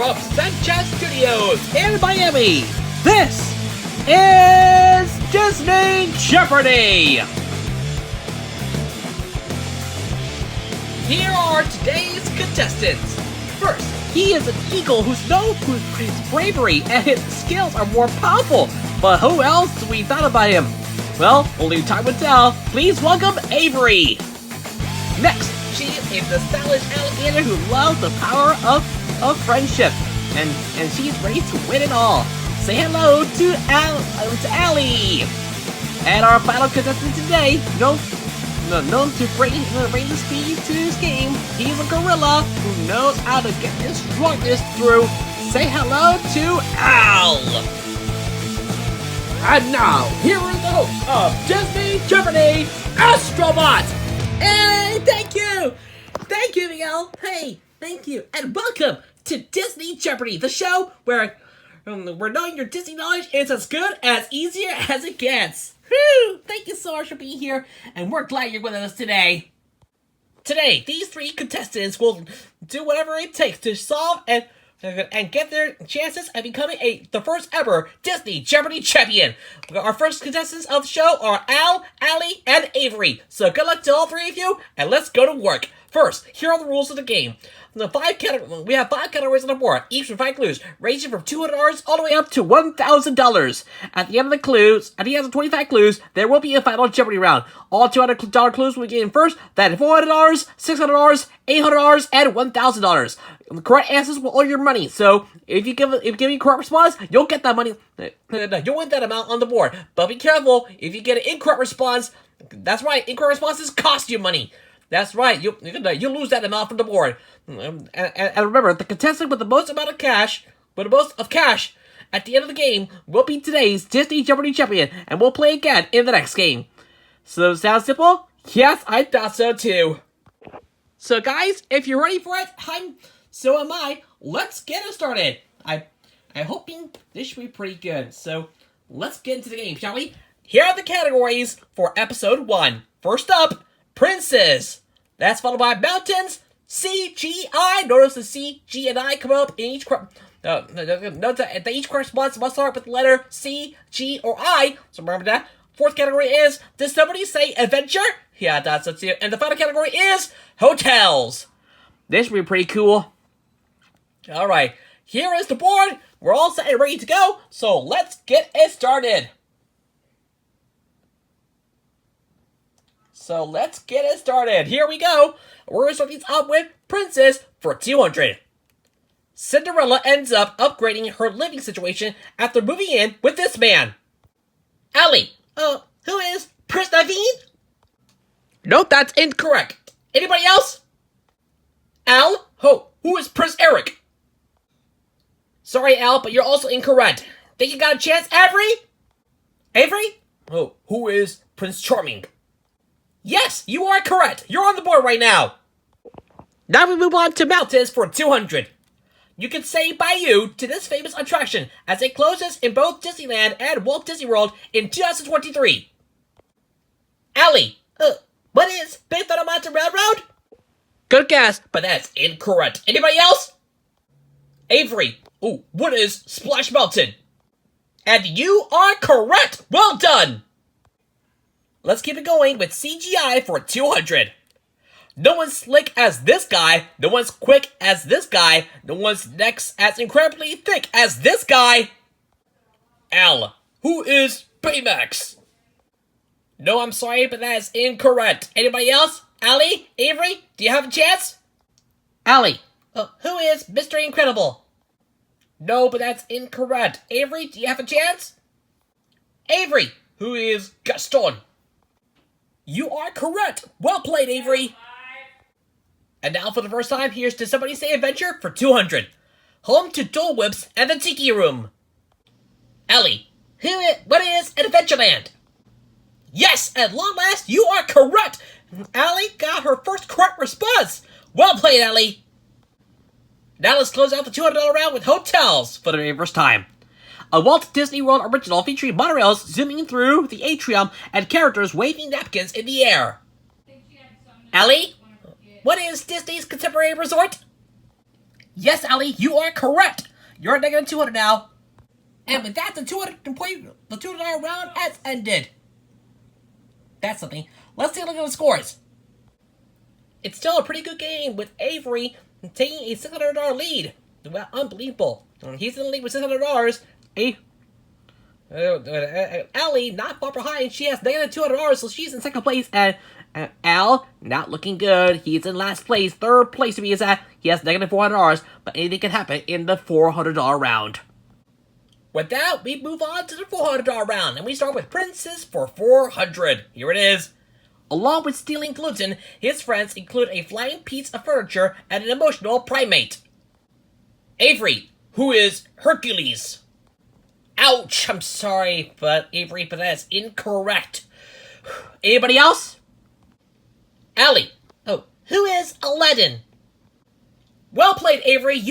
from Sanchez Studios in Miami, this is Disney Jeopardy! Here are today's contestants. First, he is an eagle who's known for his bravery and his skills are more powerful. But who else do we thought about him? Well, only time will tell. Please welcome Avery. Next, she is the stylish alligator who loves the power of friendship. And she's ready to win it all. Say hello to Alli. And our final contestant today, known to bring the speed to this game, he's a gorilla who knows how to get his strongest through. Say hello to Al. And now, here is the host of Disney Jeopardy, Astrobot. Hey, thank you, Miguel. Hey, thank you, and welcome to Disney Jeopardy, the show where knowing your Disney knowledge is as good as easier as it gets. Whew! Thank you so much for being here, and we're glad you're with us today. Today, these three contestants will do whatever it takes to solve and get their chances at becoming the first ever Disney Jeopardy champion. Our first contestants of the show are Al, Alli, and Avery. So good luck to all three of you, and let's go to work. First, here are the rules of the game. We have 5 categories on the board, each with 5 clues, ranging from $200 all the way up to $1,000. At the end of the 25 clues, there will be a Final Jeopardy round. All $200 clues will be given first, then $400, $600, $800, and $1,000. The correct answers will earn your money. So if you give me a correct response, you'll get that money. You'll win that amount on the board. But be careful if you get an incorrect response. That's right, incorrect responses cost you money. That's right, you lose that amount from the board. And remember, the contestant with the most amount of cash, at the end of the game will be today's Disney Jeopardy champion, and we'll play again in the next game. So, sounds simple? Yes, I thought so too. So guys, if you're ready for it, so am I. Let's get it started. I'm hoping this should be pretty good. So, let's get into the game, shall we? Here are the categories for episode 1. First up, Princes. That's followed by Mountains, C, G, I. Notice the C, G, and I come up in each note that each correspondence must start with the letter C, G, or I. So remember that. Fourth category is, did somebody say adventure? Yeah, that's it. And the final category is hotels. This should be pretty cool. Alright, here is the board. We're all set and ready to go. So let's get it started. Here we go. We're going to start these up with Princess for 200. Cinderella ends up upgrading her living situation after moving in with this man. Alli. Who is Prince Naveen? Nope, that's incorrect. Anybody else? Al? Who is Prince Eric? Sorry, Al, but you're also incorrect. Think you got a chance, Avery? Avery? Who is Prince Charming? Yes, you are correct. You're on the board right now. Now we move on to Mountains for 200. You can say Bayou to this famous attraction as it closes in both Disneyland and Walt Disney World in 2023. Alli. What is Big Thunder Mountain Railroad? Good guess, but that's incorrect. Anybody else? Avery. What is Splash Mountain? And you are correct. Well done. Let's keep it going with CGI for 200. No one's slick as this guy. No one's quick as this guy. No one's next as incredibly thick as this guy. Al. Who is Baymax? No, I'm sorry, but that is incorrect. Anybody else? Alli? Avery? Do you have a chance? Alli. Who is Mr. Incredible? No, but that's incorrect. Avery, do you have a chance? Avery. Who is Gaston? You are correct. Well played, Avery. And now for the first time, here's Did Somebody Say Adventure for 200. Home to Dole Whips and the Tiki Room. Alli. What is an Adventureland? Yes, at long last, you are correct. Alli got her first correct response. Well played, Alli. Now let's close out the $200 round with hotels for the very first time. A Walt Disney World original featuring monorails zooming through the atrium and characters waving napkins in the air. Alli, what is Disney's contemporary resort? Yes, Alli, you are correct. You're at negative 200 now. And with that, the $200 round has ended. That's something. Let's take a look at the scores. It's still a pretty good game with Avery taking a $600 lead. Well, unbelievable. He's in the lead with $600. Alli not far behind. She has negative $200, so she's in second place. And Al, not looking good. He's in last place. Third place to be exact. He has negative $400, but anything can happen in the $400 round. With that, we move on to the $400 round, and we start with Princess for $400. Here it is. Along with stealing gluten, his friends include a flying piece of furniture and an emotional primate. Avery, who is Hercules. Ouch, I'm sorry, but Avery, but that's incorrect. Anybody else? Alli. Oh, who is Aladdin? Well played, Avery.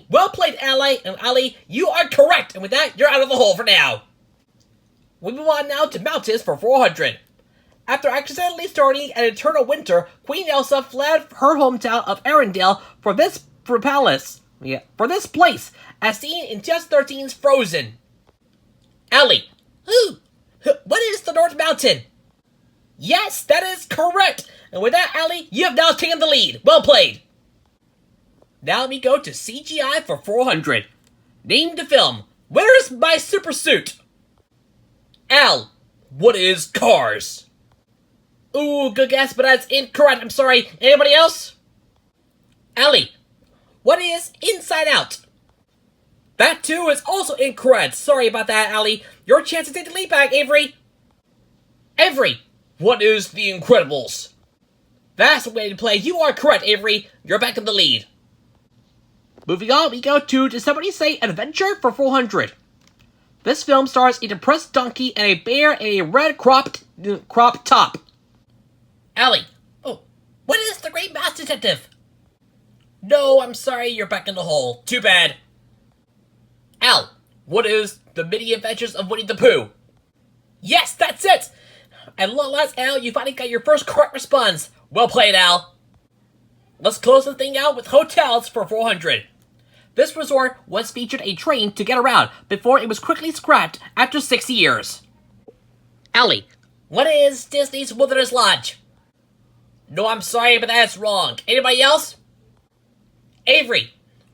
Well played, Alli. You are correct, and with that, you're out of the hole for now. We move on now to Mountains for 400. After accidentally starting an eternal winter, Queen Elsa fled her hometown of Arendelle for this place, as seen in 2013's Frozen. Alli. What is the North Mountain? Yes, that is correct. And with that, Alli, you have now taken the lead. Well played. Now we go to CGI for 400. Name the film. Where's my super suit? Al, what is Cars? Ooh, good guess, but that's incorrect. I'm sorry. Anybody else? Alli, what is Inside Out? That too is also incorrect. Sorry about that, Alli. Your chance to take the lead back, Avery. Avery, what is The Incredibles? That's the way to play. You are correct, Avery. You're back in the lead. Moving on, we go to Did Somebody Say Adventure for 400. This film stars a depressed donkey and a bear in a red crop top. Alli, what is The Great Mouse Detective? No, I'm sorry, you're back in the hole. Too bad. Al, what is The Mini Adventures of Winnie the Pooh? Yes, that's it! At long last, Al, you finally got your first correct response. Well played, Al. Let's close the thing out with Hotels for 400. This resort once featured a train to get around before it was quickly scrapped after 6 years. Alli, what is Disney's Wilderness Lodge? No, I'm sorry, but that's wrong. Anybody else? Avery,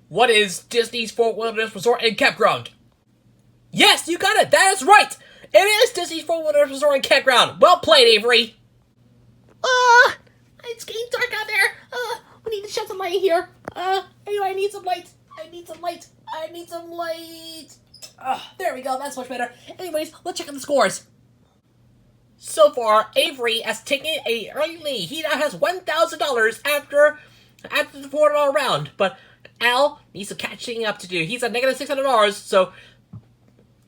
what is Disney's Fort Wilderness Resort and Campground? Yes, you got it. That is right. It is Disney's Fort Wilderness Resort and Campground. Well played, Avery. It's getting dark out there. We need to shed some light here. Anyway, I need some light. There we go. That's much better. Anyways, let's check out the scores. So far, Avery has taken a early lead. He now has $1,000 after the $400 round. But Al needs some catching up to do. He's at negative $600, so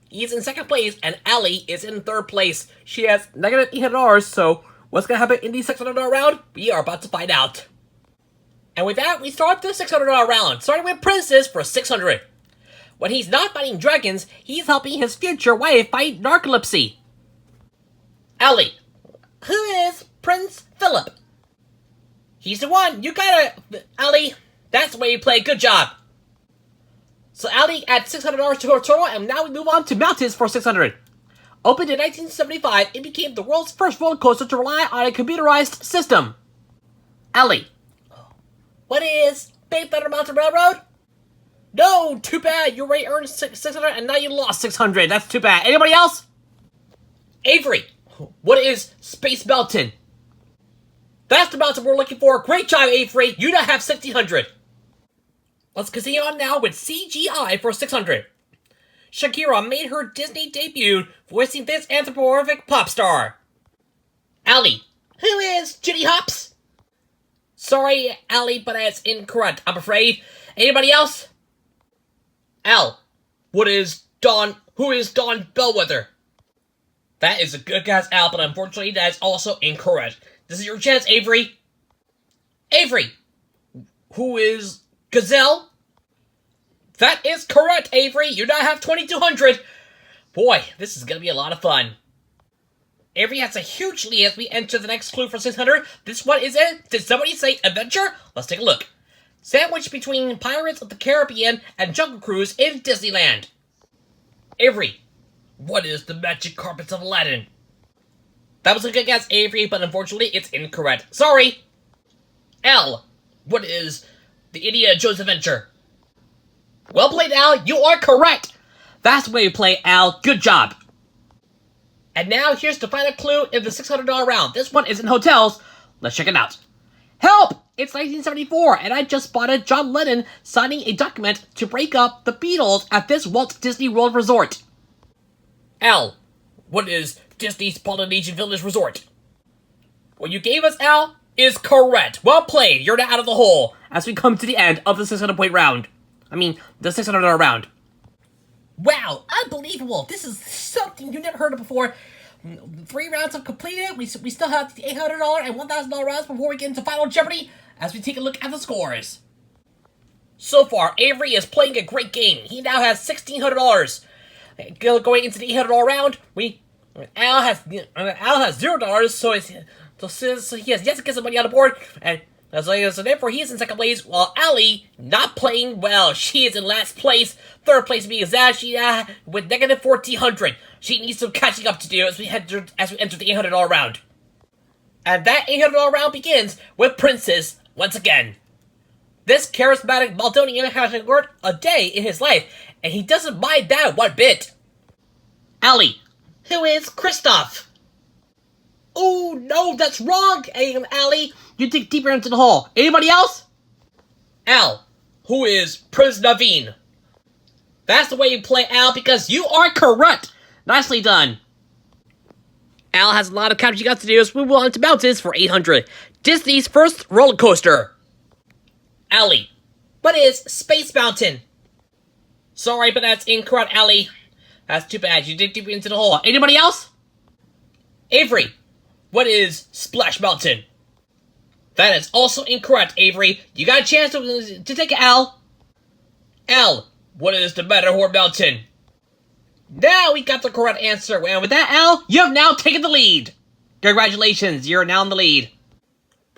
he's in second place, and Alli is in third place. She has negative $800, so what's going to happen in the $600 round? We are about to find out. And with that, we start the $600 round, starting with Princess for 600. When he's not fighting dragons, he's helping his future wife fight narcolepsy. Alli, who is Prince Philip? He's the one. You got it, Alli. That's the way you play. Good job. So Alli at $600 to her total, and now we move on to Mountains for 600. Opened in 1975, it became the world's first roller coaster to rely on a computerized system. Alli, what is Big Thunder Mountain Railroad? No, too bad. You already earned 600, and now you lost 600. That's too bad. Anybody else? Avery, what is Space Mountain? That's the mountain we're looking for. Great job, Avery. You now have 1,600. Let's continue on now with CGI for 600. Shakira made her Disney debut voicing this anthropomorphic pop star. Alli, who is Ginny Hops? Sorry, Alli, but that's incorrect, I'm afraid. Anybody else? Al, who is Dawn Bellwether? That is a good guess, Al, but unfortunately that is also incorrect. This is your chance, Avery. Avery, who is Gazelle? That is correct, Avery. You now have 2,200. Boy, this is going to be a lot of fun. Avery has a huge lead as we enter the next clue for 600. This one is in Did Somebody Say Adventure? Let's take a look. Sandwiched between Pirates of the Caribbean and Jungle Cruise in Disneyland. Avery, what is the magic carpets of Aladdin? That was a good guess, Avery, but unfortunately it's incorrect. Sorry! Al, what is the Indiana Jones Adventure? Well played, Al. You are correct! That's the way you play, Al. Good job. And now here's the final clue in the $600 round. This one is in hotels. Let's check it out. Help! It's 1974, and I just spotted John Lennon signing a document to break up the Beatles at this Walt Disney World Resort. Al, what is Disney's Polynesian Village Resort? What you gave us, Al, is correct. Well played. You're now out of the hole as we come to the end of the 600-point round. The $600 round. Wow, unbelievable. This is something you never heard of before. 3 rounds have completed. We still have the $800 and $1,000 rounds before we get into Final Jeopardy as we take a look at the scores. So far, Avery is playing a great game. He now has $1,600. Going into the $800 round, Al has $0, so he has yet to get some money on the board, and so therefore he is in second place, while Alli not playing well. She is in last place, third place being Zaz. She with negative 1,400. She needs some catching up to do as we enter the $800 round. And that $800 round begins with Princess once again. This charismatic Maldonian has worked a day in his life, and he doesn't mind that one bit. Alli, who is Kristoff? Oh no, that's wrong, Alli. You dig deeper into the hole. Anybody else? Al, who is Prince Naveen? That's the way you play, Al, because you are correct. Nicely done. Al has a lot of catching up to do as we move on to mountains for 800. Disney's first roller coaster. Alli, what is Space Mountain? Sorry, but that's incorrect, Alli. That's too bad. You dig deep into the hole. Anybody else? Avery, what is Splash Mountain? That is also incorrect, Avery. You got a chance to take it, Al. Al, what is the Matterhorn Mountain? Now we got the correct answer. And with that, Al, you have now taken the lead. Congratulations, you're now in the lead.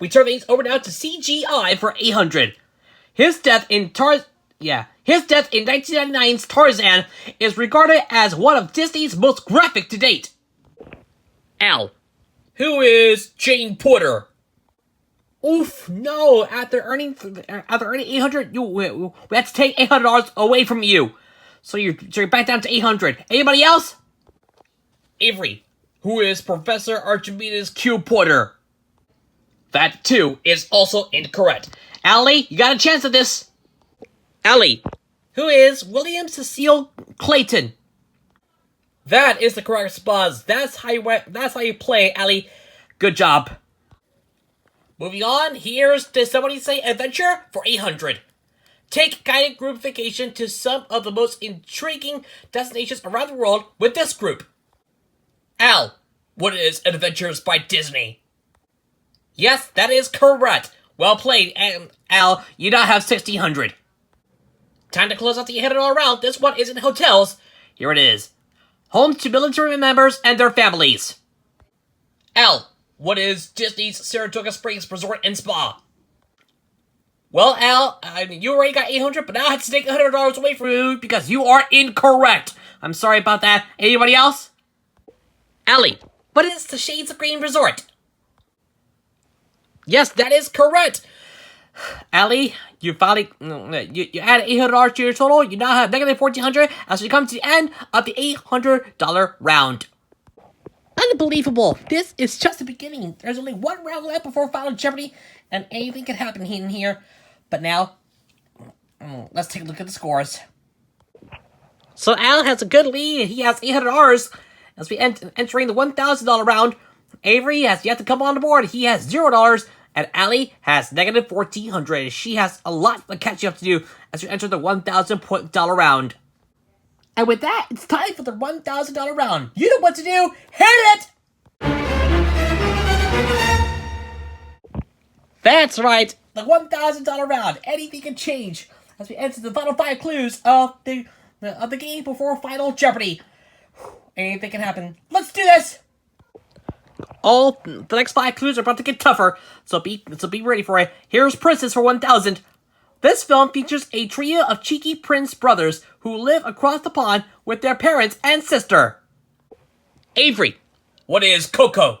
We turn things over now to CGI for 800. His death in 1999's Tarzan is regarded as one of Disney's most graphic to date. Al, who is Jane Porter? Oof, no. After earning 800, we have to take $800 away from you. So you're back down to 800. Anybody else? Avery, who is Professor Archimedes Q. Porter? That, too, is also incorrect. Alli, you got a chance at this. Alli, who is William Cecil Clayton? That is the correct response. That's how you play, Alli. Good job. Moving on, here's Did Somebody Say Adventure for 800. Take guided group vacation to some of the most intriguing destinations around the world with this group. Al, what is Adventures by Disney? Yes, that is correct. Well played, and Al, you now have 1,600. Time to close out the $800 round. This one is in hotels. Here it is. Home to military members and their families. Al, what is Disney's Saratoga Springs Resort and Spa? Well, Al, you already got 800, but now I have to take $100 away from you because you are incorrect. I'm sorry about that. Anybody else? Alli, what is the Shades of Green Resort? Yes, that is correct. Alli, you finally you add $800 to your total. You now have negative 1,400 as we come to the end of the $800 round. Unbelievable. This is just the beginning. There's only one round left before Final Jeopardy, and anything can happen in here. But now, let's take a look at the scores. So Al has a good lead. He has $800 as we entering the $1,000 round. Avery has yet to come on the board. He has $0, and Alli has negative 1,400. She has a lot of catching up to do as we enter the $1,000 round. And with that, it's time for the $1,000 round. You know what to do. Hit it! That's right, the $1,000 round. Anything can change as we enter the final 5 clues of the game before Final Jeopardy. Anything can happen. Let's do this! The next 5 clues are about to get tougher, so be ready for it. Here's Princess for 1,000. This film features a trio of cheeky prince brothers who live across the pond with their parents and sister. Avery. What is Coco?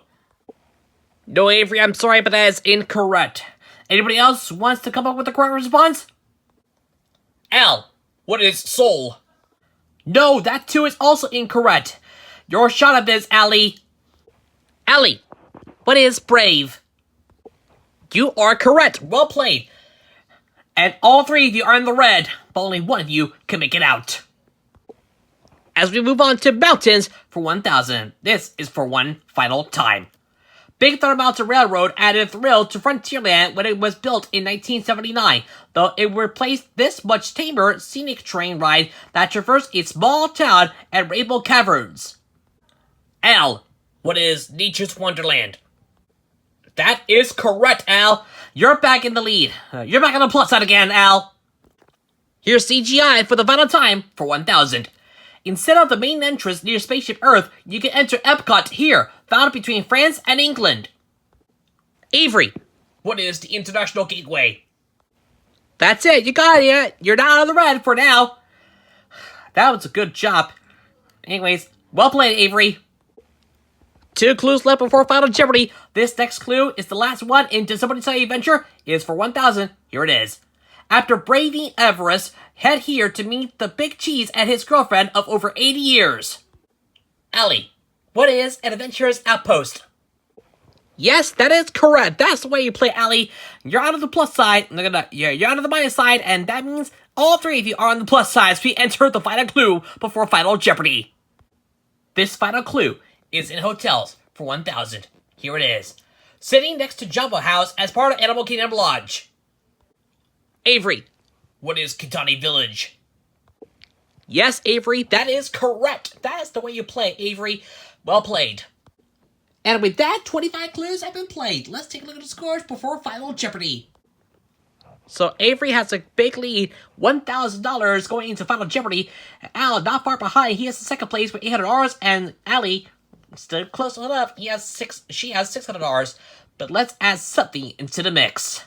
No, Avery, I'm sorry, but that is incorrect. Anybody else wants to come up with the correct response? Al. What is soul? No, that too is also incorrect. Your shot at this, Allie. Allie. What is brave? You are correct. Well played. And all three of you are in the red, but only one of you can make it out. As we move on to mountains for 1,000, this is for one final time. Big Thunder Mountain Railroad added thrill to Frontierland when it was built in 1979, though it replaced this much tamer scenic train ride that traversed a small town and Rainbow Caverns. Al, what is Nature's Wonderland? That is correct, Al. You're back in the lead. You're back on the plus side again, Al. Here's CGI for the final time for 1,000. Instead of the main entrance near Spaceship Earth, you can enter Epcot here, found between France and England. Avery, what is the International Gateway? That's it, you got it. You're not on the red for now. That was a good job. Anyways, well played, Avery. 2 clues left before Final Jeopardy. This next clue is the last one in Does Somebody Tell You Adventure? It is for 1,000. Here it is. After braving Everest, head here to meet the Big Cheese and his girlfriend of over 80 years. Allie, what is an adventurous outpost? Yes, that is correct. That's the way you play, Allie. You're out of the plus side. You're out of the minus side, and that means all three of you are on the plus side as we enter the final clue before Final Jeopardy. This final clue is in hotels for 1,000. Here it is. Sitting next to Jumbo House as part of Animal Kingdom Lodge. Avery, what is Kitani Village? Yes, Avery, that is correct. That is the way you play, Avery. Well played. And with that, 25 clues have been played. Let's take a look at the scores before Final Jeopardy. So Avery has a big lead, $1,000 going into Final Jeopardy. Al, not far behind, he has the second place with $800, and Allie, still close enough, she has $600. But let's add something into the mix.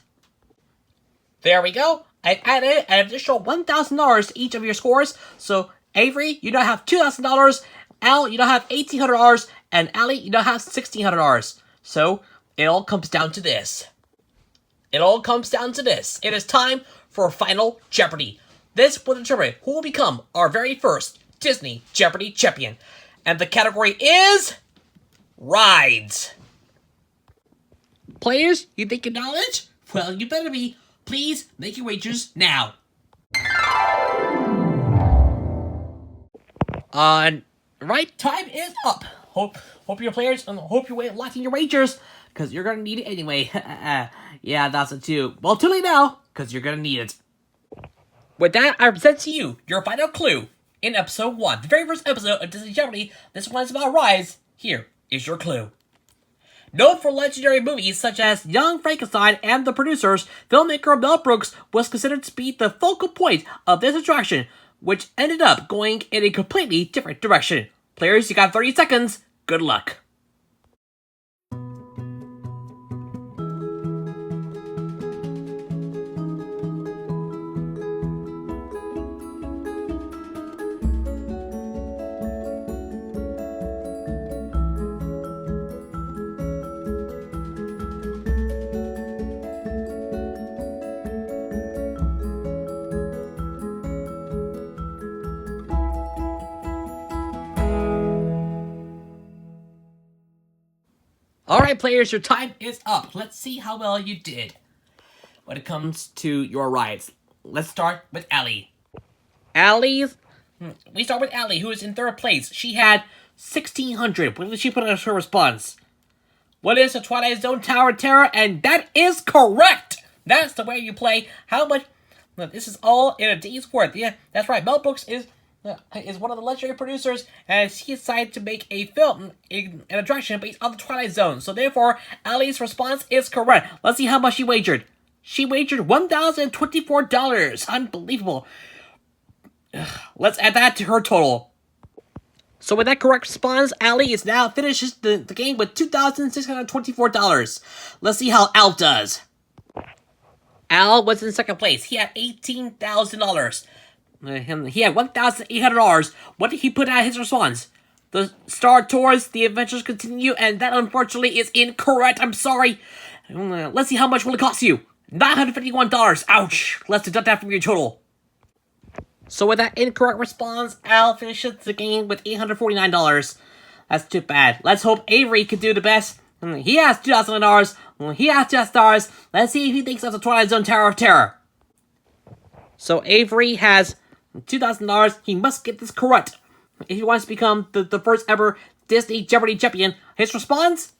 There we go. I've added an additional $1,000 to each of your scores. So Avery, you now have $2,000. Al, you now have $1,800. And Allie, you now have $1,600. So it all comes down to this. It is time for Final Jeopardy. This will determine who will become our very first Disney Jeopardy champion. And the category is rides. Players, you think your knowledge? Well, you better be. Please make your wagers now. Right, time is up. Hope your players, hope you're locking your wagers, because you're gonna need it anyway. Yeah, that's it too. Well, too late now, because you're gonna need it. With that, I present to you your final clue in episode 1. The very first episode of Disney Jeopardy. This one's about rides. Here is your clue. Known for legendary movies such as Young Frankenstein and The Producers, filmmaker Mel Brooks was considered to be the focal point of this attraction, which ended up going in a completely different direction. Players, you got 30 seconds. Good luck. Alright players, your time is up. Let's see how well you did when it comes to your rides. Let's start with Allie. We start with Allie, who is in third place. She had 1,600. What did she put as her response? What is the Twilight Zone Tower of Terror? And that is correct! That's the way you play. How much... This is all in a day's worth. Yeah, that's right. Mel Brooks is one of the legendary producers, and he decided to make a film, an attraction based on the Twilight Zone. So therefore, Allie's response is correct. Let's see how much she wagered. She wagered $1,024. Unbelievable. Let's add that to her total. So with that correct response, Allie is now finishes the game with $2,624. Let's see how Al does. Al was in second place. He had $18,000. He had $1,800. What did he put out his response? The Star Tours, the adventures continue, and that unfortunately is incorrect. I'm sorry. Let's see how much will it cost you. $951. Ouch. Let's deduct that from your total. So with that incorrect response, Al finishes the game with $849. That's too bad. Let's hope Avery can do the best. He has $2,000. He has $2,000. Let's see if he thinks of the Twilight Zone Tower of Terror. So Avery has $2,000. He must get this correct if he wants to become the first ever Disney Jeopardy champion. His response?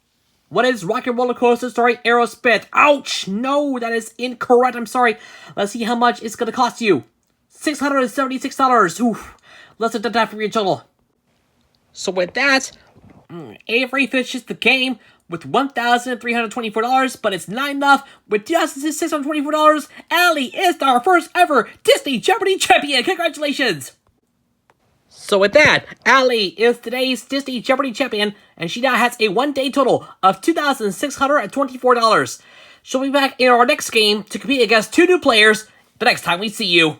What is Rock and Roller Coaster Story Aerosmith? Ouch! No, that is incorrect. I'm sorry. Let's see how much it's going to cost you. $676. Oof. Let's deduct that from your total. So with that, Avery finishes the game with $1,324, but it's not enough. With $2,624, Alli is our first ever Disney Jeopardy champion. Congratulations! So with that, Alli is today's Disney Jeopardy champion, and she now has a one-day total of $2,624. She'll be back in our next game to compete against 2 new players the next time we see you.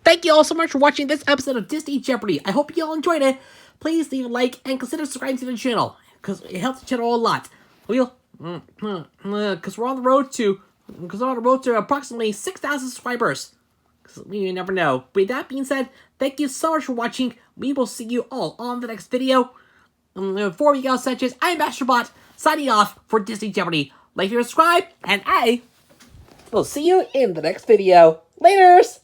Thank you all so much for watching this episode of Disney Jeopardy. I hope you all enjoyed it. Please leave a like and consider subscribing to the channel, because it helps the channel a lot. Because we're on the road to approximately 6,000 subscribers. You never know. With that being said, thank you so much for watching. We will see you all on the next video. For Miguel Sanchez, I'm Astrobot, signing off for Disney Jeopardy. Like and subscribe, and I will see you in the next video. Laters!